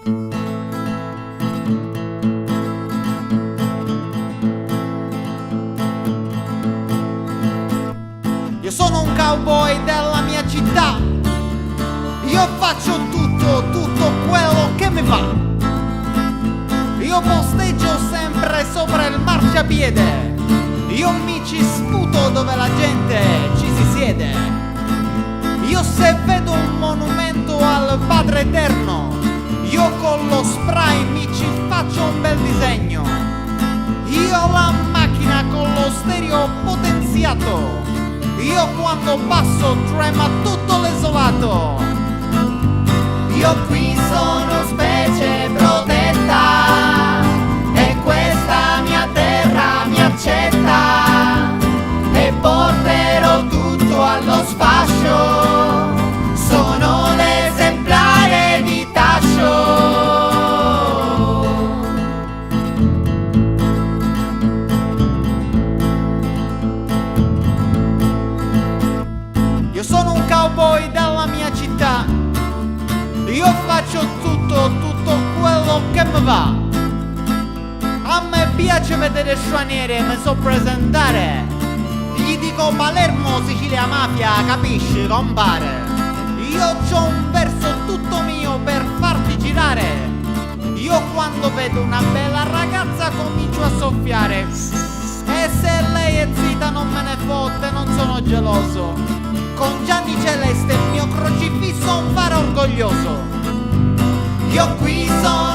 Io sono un cowboy della mia città, io faccio tutto quello che mi va. Io posteggio sempre sopra il marciapiede, io mi ci sputo dove la gente ci si siede. Io se vedo un monumento al Padre Eterno, io con lo spray mi ci faccio un bel disegno. Io ho la macchina con lo stereo potenziato, io quando passo trema tutto l'esolato. Io qui sono specie protetta e questa mia terra mi accetta e porterò tutto allo sfascio. Sono l'esemplare di Tascio. Io sono un cowboy della mia città, io faccio tutto quello che mi va. A me piace vedere stranieri, mi so presentare. Gli dico Palermo, Sicilia, mafia, capisci, compare? Io c'ho un verso tutto mio per farti girare. Io quando vedo una bella ragazza comincio a soffiare. E se lei è zitta non me ne fotte, non sono geloso. Con Gianni Celeste il mio crocifisso un faro orgoglioso. Io qui sono